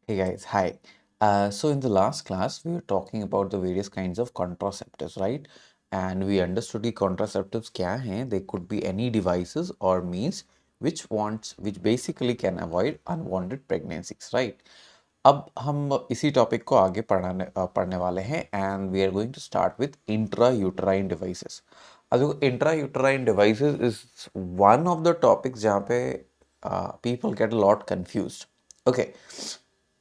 Hey guys, hi. So in the last class, we were talking about the various kinds of contraceptives, right? And we understood the contraceptives क्या हैं? They could be any devices or means which basically can avoid unwanted pregnancies, right? अब हम इसी topic को आगे पढ़ने वाले हैं and we are going to start with intrauterine devices. अब देखो intrauterine devices is one of the topics जहाँ पे people get a lot confused. Okay.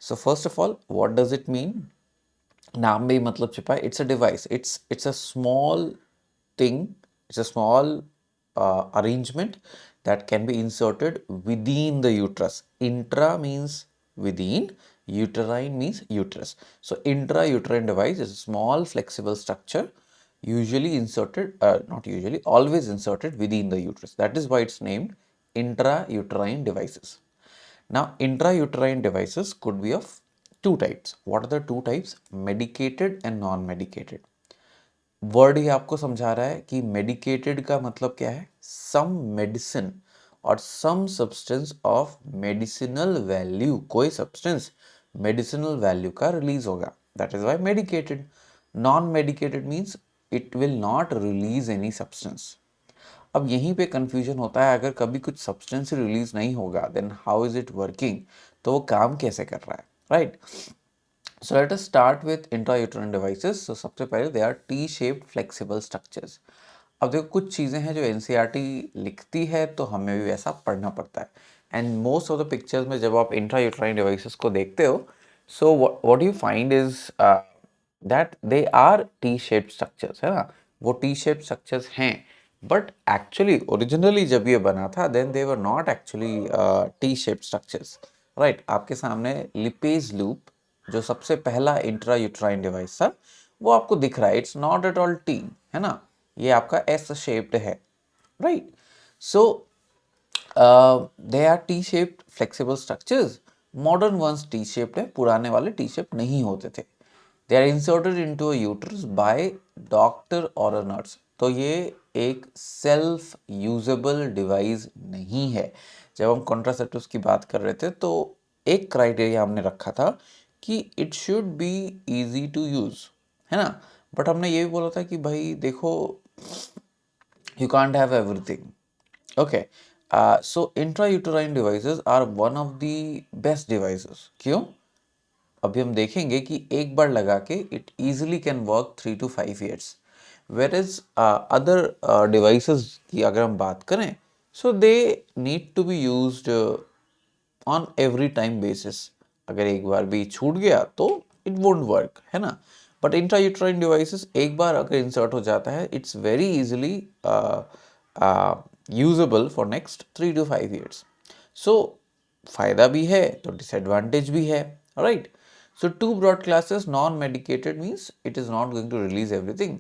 So first of all, what does it mean? नाम में ही मतलब छिपा है. It's a device. It's a small thing. It's a small arrangement that can be inserted within the uterus. Intra means within. Uterine means uterus. So intrauterine device is a small flexible structure usually inserted, not usually, always inserted within the uterus. That is why it's named intrauterine devices. Now, intrauterine devices could be of two types. What are the two types? Medicated and non-medicated. Word ही आपको समझा रहा है कि medicated का मतलब क्या है? सम मेडिसिन और some substance of medicinal value, कोई सब्सटेंस मेडिसिनल वैल्यू का रिलीज होगा. That is why medicated. Non medicated means it will not release any substance. अब यहीं पे कंफ्यूजन होता है, अगर कभी कुछ सब्सटेंस रिलीज नहीं होगा then how is it working, तो वो काम कैसे कर रहा है, right? So let us start with intrauterine devices. So सबसे पहले they are T shaped flexible structures. अब देखो कुछ चीज़ें हैं जो एनसीईआरटी लिखती है तो हमें भी वैसा पढ़ना पड़ता है. And most of the pictures में जब आप इंट्रायूटेराइन डिवाइसेस को देखते हो, so what you find is that they are T shaped structures, है ना? वो टी शेप्ड स्ट्रक्चर्स हैं, बट एक्चुअली ओरिजिनली जब ये बना था then they were not actually T shaped structures, right? आपके सामने लिपेज लूप जो सबसे पहला इंट्रायूट्राइन डिवाइस था वो आपको दिख रहा है. It's not at all T, है ना? ये आपका एस शेप्ड है, right? So they are T shaped flexible structures. Modern ones T shaped है, पुराने वाले टी शेप्ड नहीं होते थे. They are inserted into a uterus by doctor और अ नर्स. तो ये एक सेल्फ यूजेबल डिवाइस नहीं है. जब हम कॉन्ट्रासेप्टिव्स की बात कर रहे थे तो एक क्राइटेरिया हमने रखा था कि it should be easy to use, है ना? बट हमने ये भी बोला था कि भाई देखो, you can't have everything. Okay. So intrauterine devices are one of the best devices. क्यों? अभी हम देखेंगे कि एक बार लगा के it easily can work 3 to 5 years. Whereas other devices की अगर हम बात करें, so they need to be used on every time basis. अगर एक बार भी छूट गया तो it won't work, है ना? बट इंट्रायूट्राइन डिवाइसेस एक बार अगर इंसर्ट हो जाता है it's very easily usable for next 3 to 5 years. So फायदा भी है तो डिसएडवांटेज भी है, right? So two broad classes. Non medicated means it is not going to release everything.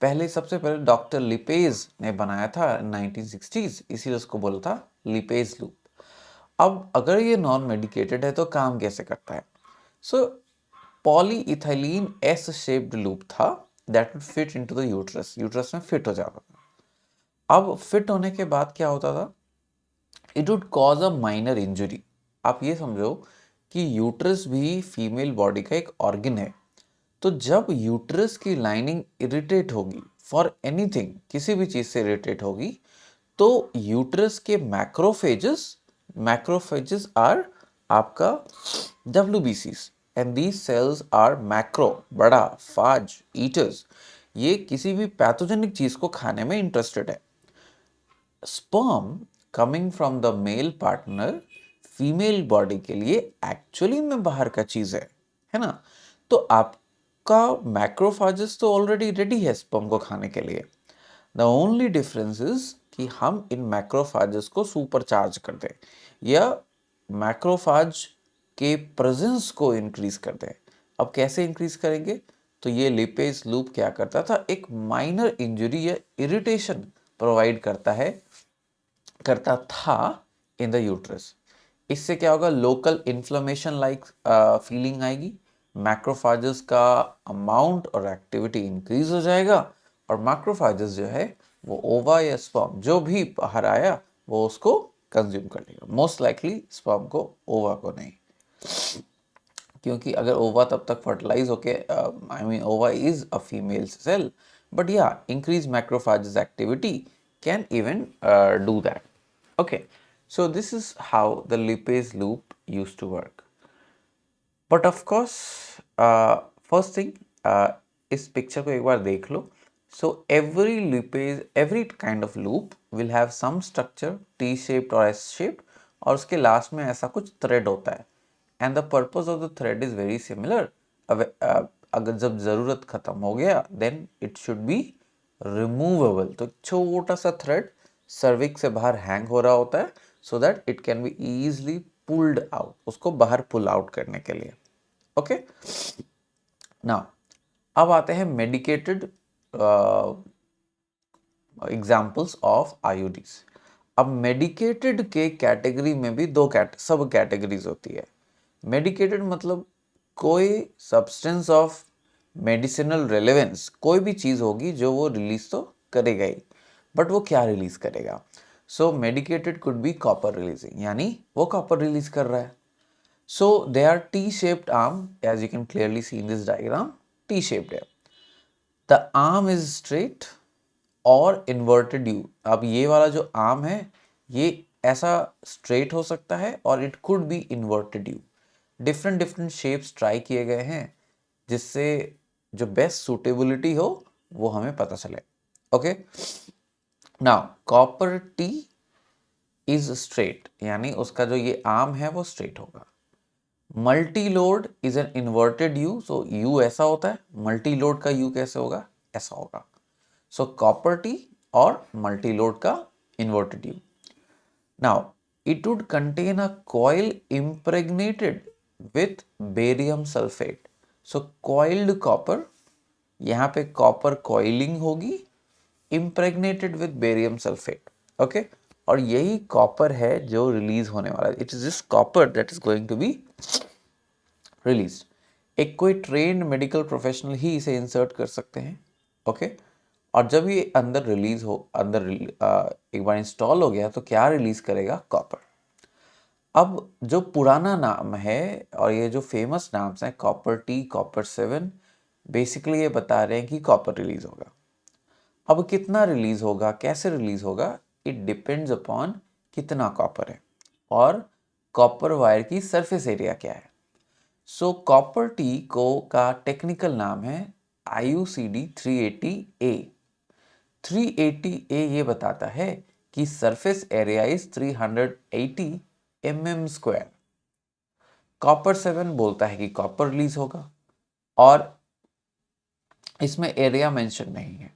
पहले सबसे पहले डॉक्टर लिपेज ने बनाया था 1960s, इसीलिए उसको बोला था लिपेज लूप. अब अगर ये नॉन मेडिकेटेड है तो काम कैसे करता है? सो पॉलीइथाइलीन एस शेप्ड लूप था that would fit into the uterus. Uterus में फिट हो जाता था. अब फिट होने के बाद क्या होता था? It would cause a minor injury. आप ये समझो कि यूट्रस भी फीमेल बॉडी का एक ऑर्गन है. तो जब यूट्रस की लाइनिंग इरिटेट होगी फॉर एनीथिंग, किसी भी चीज से इरिटेट होगी, तो यूट्रस के मैक्रोफेजेस आर आपका WBCs. And these cells are macro, बड़ा फाज ईटर्स. ये किसी भी पैथोजेनिक चीज को खाने में इंटरेस्टेड है. Sperm coming from the male partner female body के लिए एक्चुअली में बाहर का चीज है ना? तो आपका मैक्रोफाजेस तो ऑलरेडी रेडी है स्पर्म को खाने के लिए. द ओनली डिफरेंस इज कि हम इन मैक्रोफाजेस को सुपर चार्ज कर दें या मैक्रोफाज के प्रेजेंस को इंक्रीज कर दें. अब कैसे इंक्रीज करेंगे? तो ये लिपेज लूप क्या करता था? एक माइनर इंजरी या इरिटेशन प्रोवाइड करता था इन द यूट्रस. इससे क्या होगा? लोकल इन्फ्लेमेशन लाइक फीलिंग आएगी, मैक्रोफाजेस का अमाउंट और एक्टिविटी इंक्रीज हो जाएगा और मैक्रोफाजेस जो है वो ओवा या स्पर्म जो भी बाहर आया वो उसको कंज्यूम कर लेगा. मोस्ट लाइकली स्पर्म को, ओवा को नहीं. क्योंकि अगर ओवा तब तक फर्टिलाइज होके I mean ova is a female cell, but yeah, increased macrophages activity can even do that. Okay, so this is how the lipase loop used to work. But of course, first thing, इस picture को एक बार देख लो. So every lipase, every kind of loop will have some structure T-shaped or S-shaped, और उसके last में ऐसा कुछ thread होता है. And the purpose of the thread is very similar. अगर जब ज़रूरत ख़त्म हो गया then it should be removable. तो छोटा सा thread cervix से बाहर hang हो रहा होता है so that it can be easily pulled out. उसको बाहर pull out करने के लिए. ओके, नाउ अब आते हैं मेडिकेटेड एग्जाम्पल्स ऑफ आईयूडीज. अब मेडिकेटेड के कैटेगरी में भी दो सब कैटेगरीज होती है. मेडिकेटेड मतलब कोई सब्सटेंस ऑफ मेडिसिनल रेलेवेंस, कोई भी चीज़ होगी जो वो रिलीज तो करेगा ही, बट वो क्या रिलीज करेगा. So medicated could be copper releasing, यानी वो कॉपर रिलीज कर रहा है. So they are T-shaped arm, as you can clearly see in this diagram, T-shaped है. The arm is straight और inverted U. अब ये वाला जो arm है ये ऐसा straight हो सकता है और it could be inverted U. different shapes try किए गए हैं जिससे जो best suitability हो वो हमें पता चले. Okay, now copper T is straight, यानी उसका जो ये arm है वो straight होगा. Multi load is an inverted you, so you ऐसा होता है, मल्टी लोड का यू कैसे होगा, ऐसा होगा. सो कॉपर टी और मल्टी लोड का inverted U. Now it would contain a coil impregnated with barium sulphate. So coiled copper, यहाँ पे कॉपर कॉइलिंग होगी impregnated with barium sulphate. Okay, और यही कॉपर है जो रिलीज होने वाला है. It is this copper that is going to be release. एक कोई ट्रेंड मेडिकल प्रोफेशनल ही इसे इंसर्ट कर सकते हैं. ओके, और जब ये अंदर रिलीज हो, अंदर एक बार इंस्टॉल हो गया तो क्या रिलीज करेगा, कॉपर. अब जो पुराना नाम है और ये जो फेमस नाम्स हैं, कॉपर टी, कॉपर 7, बेसिकली ये बता रहे हैं कि कॉपर रिलीज होगा. अब कितना रिलीज होगा, कैसे रिलीज होगा, इट डिपेंड्स अपॉन कितना कॉपर है और कॉपर वायर की सरफेस एरिया क्या है. सो कॉपर टी को का टेक्निकल नाम है IUCD 380A. 380A ये बताता है कि surface area is 380 mm². Copper 7 बोलता है कि कॉपर रिलीज होगा और इसमें एरिया मेंशन नहीं है.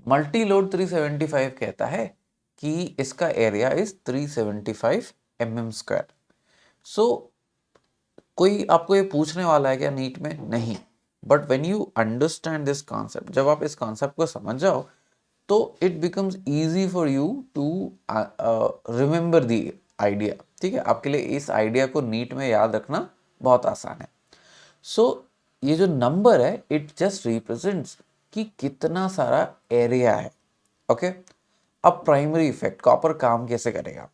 मल्टी लोड 375 कहता है कि इसका एरिया इज 375 mm². सो कोई आपको ये पूछने वाला है क्या नीट में, नहीं. But when you understand this concept, जब आप इस कॉन्सेप्ट को समझ जाओ तो it becomes easy for you to remember the idea. ठीक है, आपके लिए इस आइडिया को नीट में याद रखना बहुत आसान है. सो ये जो नंबर है इट जस्ट रिप्रेजेंट्स कि कितना सारा एरिया है. ओके, अब प्राइमरी इफेक्ट, कॉपर काम कैसे करेगा.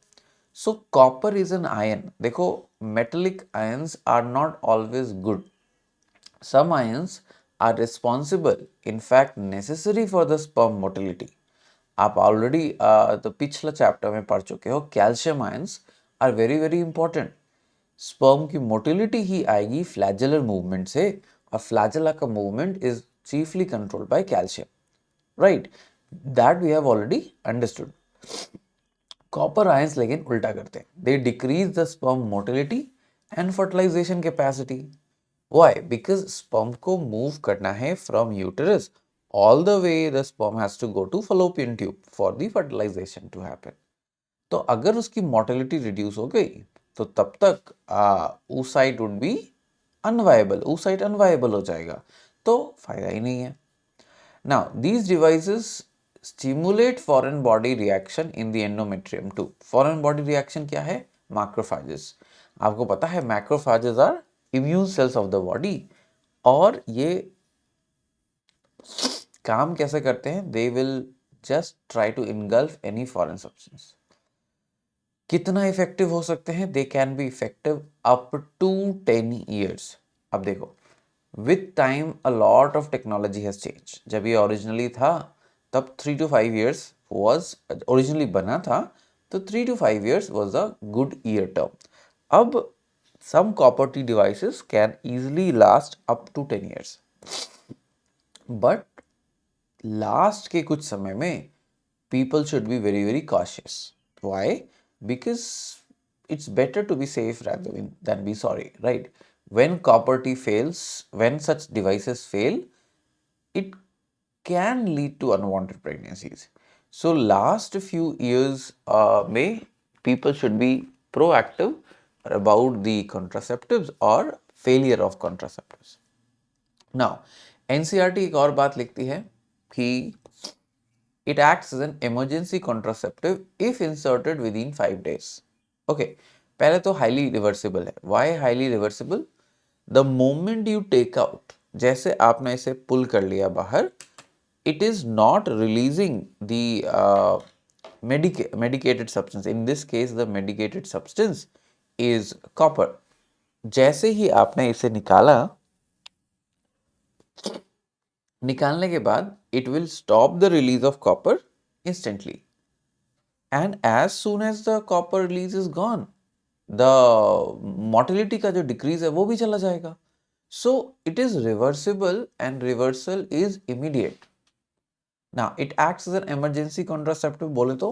So copper is an ion. देखो, metallic ions are not always good. Some ions are responsible, in fact necessary for the sperm motility. आप ऑलरेडी तो पिछले चैप्टर में पढ़ चुके हो, calcium ions are very very important. Sperm की motility ही आएगी फ्लैजेलर मूवमेंट से, और फ्लैजेला का movement is chiefly controlled by calcium, right. That we have already understood. Copper ions लेकिन उल्टा करते हैं, they decrease the sperm motility and fertilisation capacity. Why? Because sperm को मूव करना है from uterus all the way the sperm has to go to fallopian tube for the fertilization to happen. तो अगर उसकी मोटिलिटी रिड्यूस हो गई तो तब तक oocyte would be unviable, oocyte unviable हो जाएगा, तो फायदा ही नहीं है. Now these devices stimulate foreign body reaction in the endometrium too. Foreign body reaction क्या है? Macrophages. आपको पता है macrophages are immune cells of the body, और ये काम कैसे करते हैं, they will just try to engulf any foreign substance. कितना इफेक्टिव हो सकते हैं, they can be effective up to 10 years. अब देखो, with time a lot of technology has change. जब ये ओरिजिनली था तब 3 to 5 years was ओरिजिनली बना था, तो 3 to 5 years was a good year term. अब some copper T devices can easily last up to 10 years. But last के कुछ समय में people should be very very cautious. Why? Because it's better to be safe rather than be sorry, right? When copper T fails, when such devices fail, it can lead to unwanted pregnancies. So last few years may people should be proactive about the contraceptives or failure of contraceptives. Now NCERT एक और बात लिखती है कि it acts as an emergency contraceptive if inserted within 5 days. Okay, पहले तो highly reversible है. Why highly reversible? The moment you take out, जैसे आपने इसे pull कर लिया बाहर, it is not releasing the medicated substance. In this case, the medicated substance is copper. जैसे ही आपने इसे निकालने के बाद it will stop the release of copper instantly. And as soon as the copper release is gone, the motility का जो decrease है वो भी चला जाएगा. So it is reversible and reversal is immediate. Now it acts as an emergency contraceptive बोले तो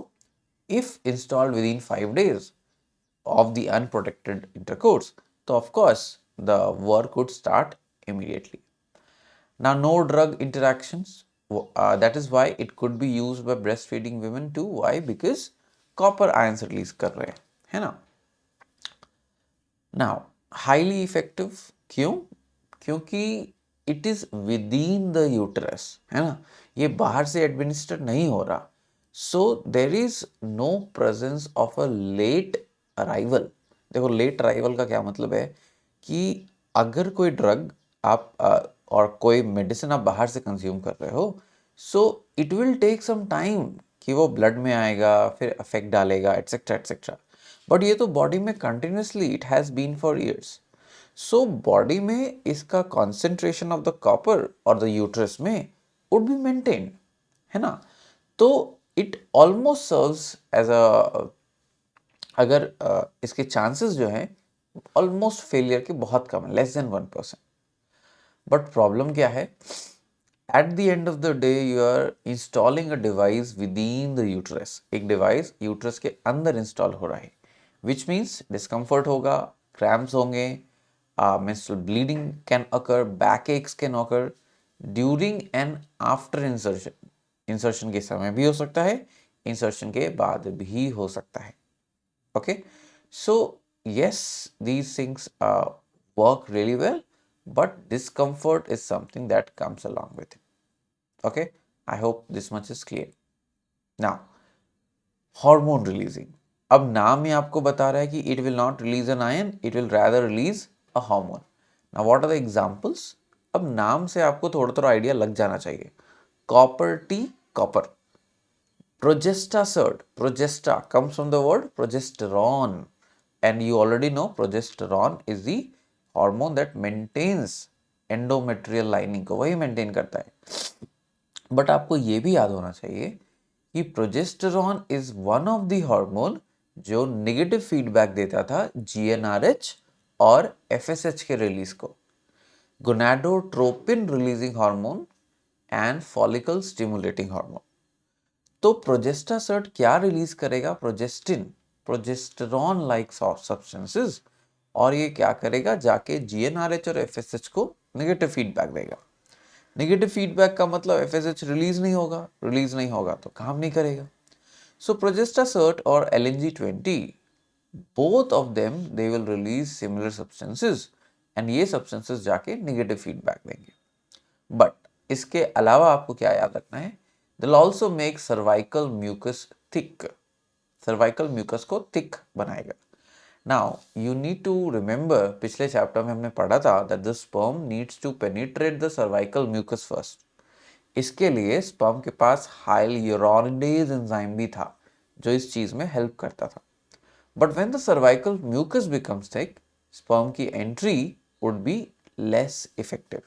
if installed within 5 days of the unprotected intercourse, so of course the work would start immediately. Now no drug interactions, that is why it could be used by breastfeeding women too. Why? Because copper ions release कर रहे हैं, है ना. Now highly effective क्यों? क्योंकि it is within the uterus, है ना, ये बाहर से एडमिनिस्टर नहीं हो रहा. So there is no presence of a late arrival. देखो लेट अराइवल का क्या मतलब है कि अगर कोई ड्रग आप और कोई मेडिसिन आप बाहर से कंज्यूम कर रहे हो, so it will take some time कि वो ब्लड में आएगा, फिर इफेक्ट डालेगा, एटसेट्रा एटसेट्रा. बट ये तो बॉडी में continuously it has been for years. So body में इसका कॉन्सेंट्रेशन ऑफ द कॉपर और द यूट्रस में वुड बी मेंटेन, है ना. तो it almost serves as a, अगर इसके चांसेस जो हैं ऑलमोस्ट फेलियर के बहुत कम है, लेस देन 1%. बट प्रॉब्लम क्या है? At the end of the day you are installing a device within the uterus. एक डिवाइस यूट्रस के अंदर इंस्टॉल हो रहा है, विच मीन्स डिस्कम्फर्ट होगा, क्रैम्प्स होंगे, menstrual bleeding can occur, backaches can occur during and after insertion. Insertion के समय भी हो सकता है, इंसर्शन के बाद भी हो सकता है. Okay, so yes, these things work really well, but discomfort is something that comes along with it. Okay, I hope this much is clear. Now hormone releasing. अब नाम ही आपको बता रहा है कि it will not release an ion, it will rather release a hormone. Now what are the examples? अब नाम से आपको थोड़ा थोड़ा आइडिया लग जाना चाहिए. Copper T, copper. Progestasert, progesta comes from the word progesterone, and you already know progesterone is the hormone that maintains endometrial lining को, वही maintain करता है. बट आपको ये भी याद होना चाहिए कि progesterone is one of the hormone जो नेगेटिव फीडबैक देता था जीएनआरएच और एफएसएच के रिलीज को. Gonadotropin releasing hormone and follicle stimulating hormone. तो प्रोजेस्टासर्ट क्या रिलीज करेगा? Progestin, progesterone like substances. और ये क्या करेगा? जाके जीएनआरएच और एफएसएच को नेगेटिव फीडबैक देगा. नेगेटिव फीडबैक का मतलब एफएसएच रिलीज नहीं होगा, रिलीज नहीं होगा तो काम नहीं करेगा. सो प्रोजेस्टासर्ट और LNG-20, both of them they will release similar substances, and ये सब्सटेंसेस जाके नेगेटिव फीडबैक देंगे. बट इसके अलावा आपको क्या याद रखना है? They will also make cervical mucus thick. Cervical mucus को थिक बनाएगा. Now you need to remember, पिछले चैप्टर में हमने पढ़ा था that the sperm needs to penetrate the cervical mucus first. इसके लिए स्पर्म के पास हाइलुरोनिडेज एंजाइम भी था जो इस चीज में हेल्प करता था. But when the cervical mucus becomes thick, sperm की entry would be less effective.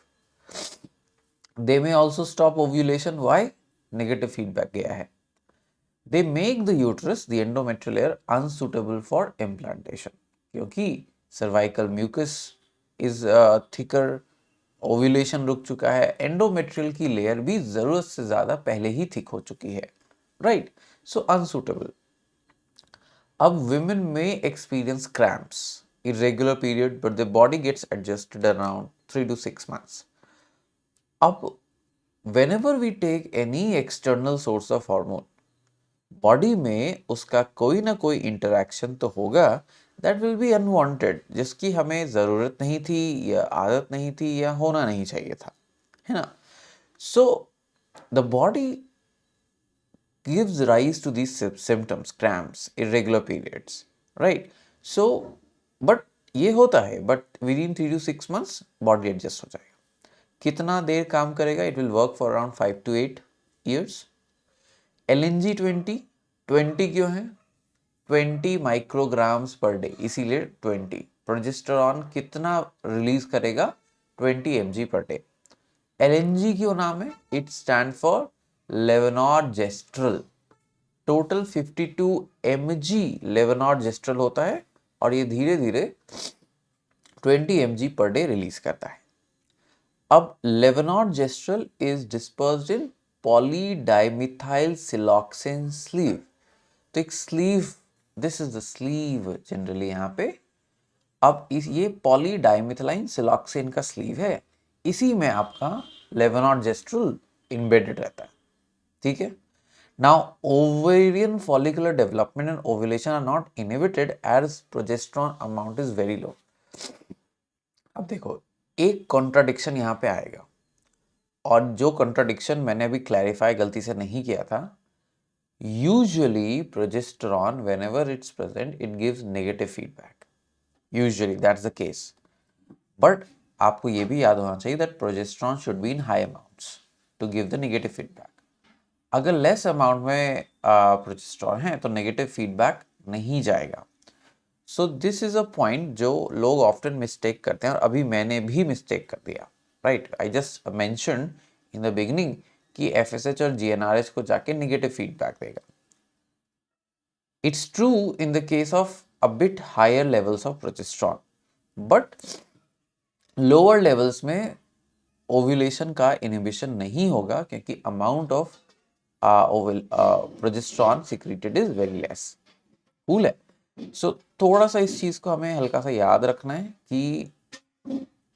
They may also stop ovulation. Why? Negative feedback गया है. They make the uterus, the endometrial layer, unsuitable for implantation. क्योंकि cervical mucus is thicker, ovulation रुक चुका है, endometrial की layer भी ज़रूरत से ज़्यादा पहले ही thick हो चुकी है, right? So unsuitable. अब women may experience cramps, irregular period, but the body gets adjusted around 3 to 6 months. अब whenever we take any external source of hormone, body में उसका कोई ना कोई इंटरेक्शन तो होगा दैट विल बी अनवांटेड, जिसकी हमें ज़रूरत नहीं थी या आदत नहीं थी या होना नहीं चाहिए था, है ना. So the body gives rise to these symptoms, cramps, irregular periods, right? So but ये होता है, but within 3 to 6 months body adjust हो जाएगा. कितना देर काम करेगा? It will work for around 5 to 8 years. LNG 20 क्यों है? 20 माइक्रोग्राम्स पर डे, इसीलिए 20. प्रोजेस्टेरॉन कितना रिलीज करेगा? 20 mg पर डे. LNG क्यों नाम है? It stands for levonorgestrel. Total 52 mg levonorgestrel होता है और ये धीरे धीरे 20 mg पर डे रिलीज करता है. अब लेवोनॉर्जेस्ट्रल इज डिस्पर्स्ड इन पॉलीडाइमिथाइल सिलॉक्सिन स्लीव. तो एक sleeve, this is the sleeve generally यहाँ पे. अब ये पॉलीडाइमिथाइल सिलॉक्सिन का स्लीव है, इसी में आपका लेवोनॉर्जेस्ट्रल इम्बेडेड रहता है, ठीक है. Now ovarian follicular development and ovulation are not inhibited as progesterone amount is very low. अब देखो, एक कॉन्ट्राडिक्शन यहाँ पे आएगा, और जो कॉन्ट्राडिक्शन मैंने अभी क्लैरिफाई गलती से नहीं किया था. Usually progesterone, whenever it's present, it gives negative feedback. Usually that's the case. But आपको ये भी याद होना चाहिए that progesterone should be in high amounts to give the negative feedback. अगर less amount में progesterone है तो negative feedback नहीं जाएगा. So this is a point जो लोग often mistake करते हैं, और अभी मैंने भी mistake कर दिया, right? I just mentioned in the beginning कि FSH और GnRH को जाके नेगेटिव फीडबैक देगा. It's true in the case of a bit higher levels of progesterone, but lower levels में ओव्यूलेशन का इनहिबिशन नहीं होगा क्योंकि amount of progesterone secreted is very less. Cool है. सो थोड़ा सा इस चीज को हमें हल्का सा याद रखना है कि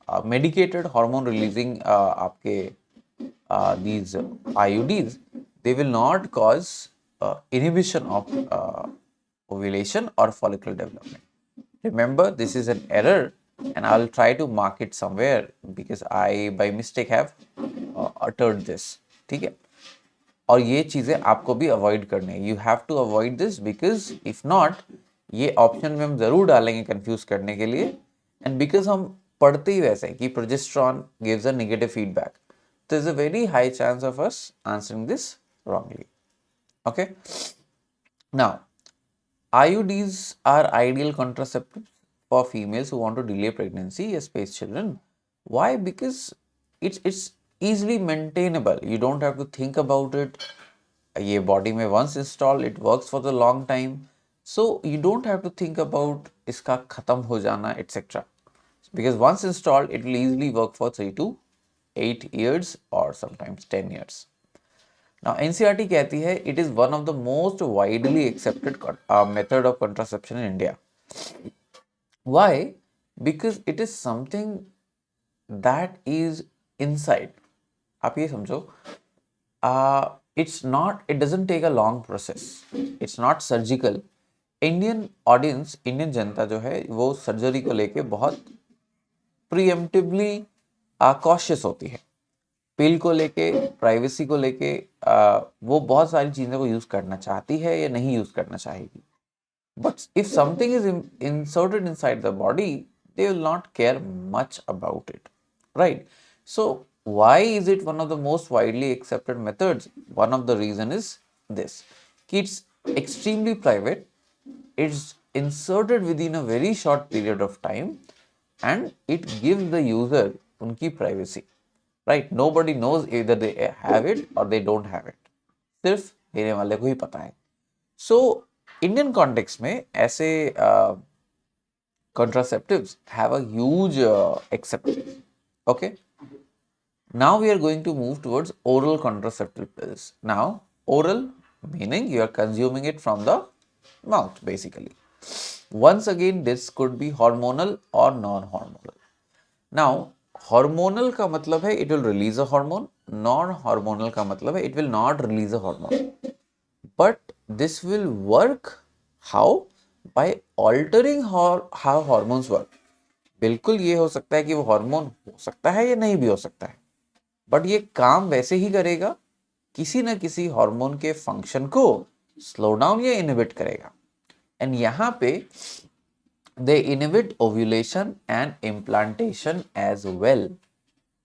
मेडिकेटेड हार्मोन रिलीजिंग आपके these IUDs, they will not cause inhibition of ovulation or follicular development. Remember, this is an error, and I'll try to mark it somewhere because I by mistake have uttered this. ठीक है. और ये चीज़ें आपको भी avoid करनी है. You have to avoid this because if not, ये ऑप्शन में हम ज़रूर डालेंगे कंफ्यूज करने के लिए, एंड बिकॉज हम पढ़ते ही वैसे हैं कि progesterone gives a negative feedback, there's a very high chance of us answering this wrongly. Okay. Now, IUDs are ideal contraceptives for females who want to delay pregnancy or space children. Why? Because it's easily maintainable. You don't have to think about it. ये body में once installed, it works for the long time. So you don't have to think about इसका खत्म हो जाना etc. Because once installed, it will easily work for 3 to 8 years or sometimes 10 years. Now NCERT कहती है it is one of the most widely accepted method of contraception in India. Why? Because it is something that is inside. आप ये समझो, it doesn't take a long process. It's not surgical. Indian audience, Indian जनता जो है वो surgery को लेके बहुत preemptively cautious होती है. पिल को लेके, प्राइवेसी को लेके वो बहुत सारी चीज़ों को यूज़ करना चाहती है या नहीं यूज़ करना चाहेगी. But if something is inserted inside the body, they will not care much about it, right? So why is it one of the most widely accepted methods? One of the reason is this कि it's extremely private, it's inserted within a very short period of time, and it gives the user उनकी privacy, right? Nobody knows इधर they have it और they don't have it, सिर्फ लेने वाले को ही पता है। सो इंडियन कॉन्टेक्स्ट में ऐसे contraceptives have a huge acceptance. Okay, now we are going to move towards oral contraceptive pills. Now, oral meaning you are consuming it from the mouth basically. Once again, this could be hormonal or non-hormonal. Now, hormonal का मतलब है it will release a hormone, non-hormonal का मतलब है it will not release a hormone. But this will work how? By altering how hormones work. बिल्कुल ये हो सकता है कि वो हार्मोन हो सकता है या नहीं भी हो सकता है, बट ये काम वैसे ही करेगा, किसी ना किसी हार्मोन के फंक्शन को स्लो डाउन या इनहिबिट करेगा। एंड यहाँ पे they inhibit ovulation and implantation as well.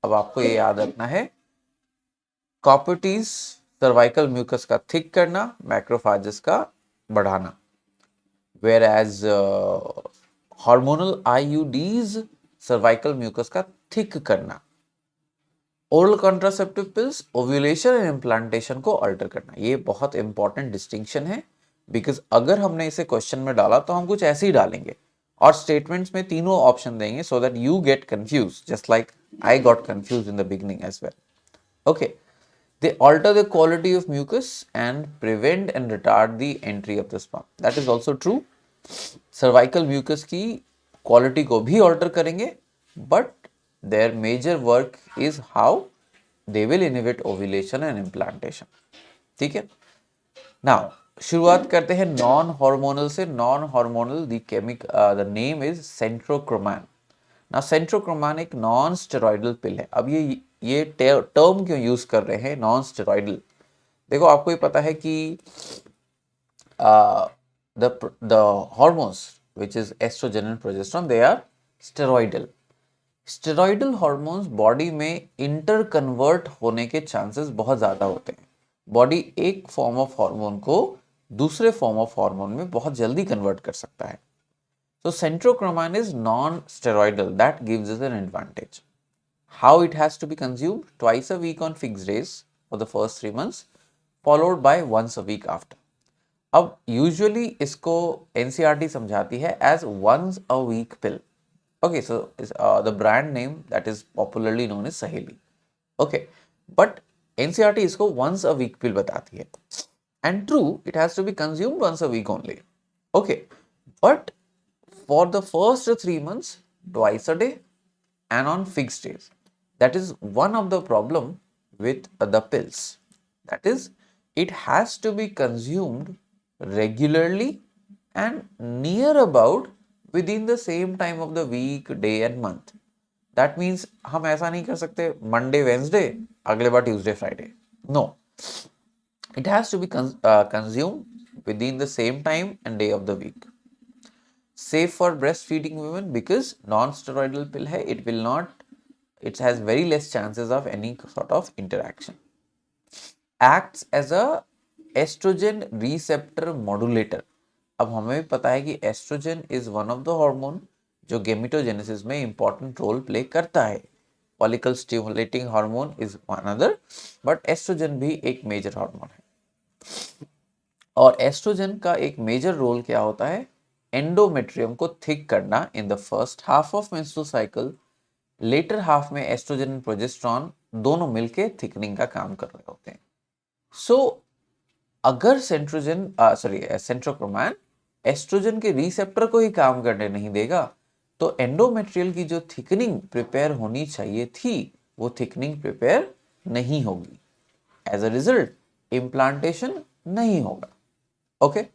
अब आपको ये याद रखना है, कॉपर्टीज सर्वाइकल म्यूकस का थिक करना, मैक्रोफाजेस का बढ़ाना, whereas hormonal IUDs cervical mucus का थिक करना। Oral contraceptive pills ovulation and implantation को अल्टर करना। ये बहुत इंपॉर्टेंट डिस्टिंक्शन है, बिकॉज अगर हमने इसे क्वेश्चन में डाला तो हम कुछ ऐसे ही डालेंगे और स्टेटमेंट्स में तीनों ऑप्शन देंगे so that you get confuse, just like I got confuse in the beginning as well. Okay, they alter the quality of mucus and prevent and retard the entry of the sperm. That is also true. Cervical mucus की quality को भी alter करेंगे, but their major work is how they will inhibit ovulation and implantation. ठीक है? Now शुरुआत करते हैं non hormonal से। Non hormonal the name is centchroman. ना सेंट्रोक्रोमैन एक नॉन स्टेरॉइडल पिल है। अब ये टर्म क्यों यूज कर रहे हैं नॉन स्टेरॉइडल? देखो, आपको ये पता है कि the hormones which is estrogen and progesterone, they are steroidal. Steroidal hormones body में इंटर कन्वर्ट होने के चांसेस बहुत ज़्यादा होते हैं। बॉडी एक फॉर्म ऑफ हार्मोन को दूसरे फॉर्म ऑफ हार्मोन में बहुत जल्दी कन्वर्ट कर सकता है। So centrochromine is non-steroidal. That gives us an advantage. How it has to be consumed? Twice a week on fixed days for the first 3 months, followed by once a week after. अब usually इसको NCERT समझाती है as once a week pill. Okay, so the brand name that is popularly known is Saheli. Okay, but NCERT इसको once a week pill बताती है, and true, it has to be consumed once a week only. Okay, but for the first 3 months, twice a day and on fixed days. That is one of the problem with the pills. That is, it has to be consumed regularly and near about within the same time of the week, day and month. That means हम ऐसा नहीं कर सकते Monday, Wednesday, अगले बार Tuesday, Friday. No, it has to be consumed within the same time and day of the week. Safe for breastfeeding women because non-steroidal pill है, it will not, it has very less chances of any sort of interaction. Acts as a estrogen receptor modulator. अब हमें भी पता है कि estrogen is one of the hormone जो gametogenesis में important role play करता है। Follicle stimulating hormone is one other, but estrogen भी एक मेजर हार्मोन है। और एस्ट्रोजन का एक मेजर रोल क्या होता है? एंडोमेट्रियम को थिक करना in the first half of menstrual cycle. Later half में एस्ट्रोजन एंड प्रोजेस्टेरॉन दोनों मिलके थिकनिंग का काम कर रहे होते हैं। सो अगर सेंट्रोक्रोमैन एस्ट्रोजन के रिसेप्टर को ही काम करने नहीं देगा तो एंडोमेट्रियल की जो थिकनिंग प्रिपेयर होनी चाहिए थी वो थिकनिंग प्रिपेयर नहीं होगी। एज अ रिजल्ट इम्प्लांटेशन नहीं होगा। Okay,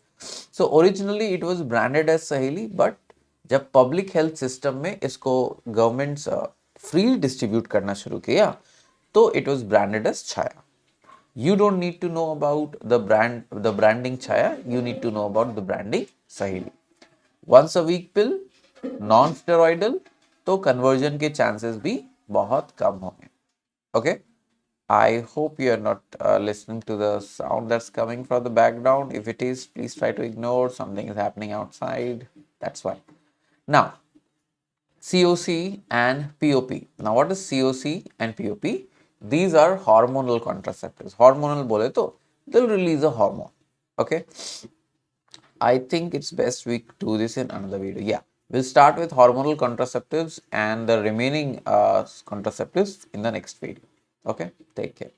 so originally it was branded as Saheli, but जब पब्लिक हेल्थ सिस्टम में इसको गवर्नमेंट्स फ्री डिस्ट्रीब्यूट करना शुरू किया तो it was branded as Chhaya. You don't need to know about the branding Chaya. You need to know about the branding Saheli. Once a week pill, non-steroidal, तो conversion के chances भी बहुत कम होंगे. Okay? I hope you are not listening to the sound that's coming from the background. If it is, please try to ignore. Something is happening outside. That's why. Now, COC and POP. Now, what is COC and POP? These are hormonal contraceptives. Hormonal bole to, they'll release a hormone. Okay. I think it's best we do this in another video. Yeah. We'll start with hormonal contraceptives and the remaining contraceptives in the next video. Okay. Take care.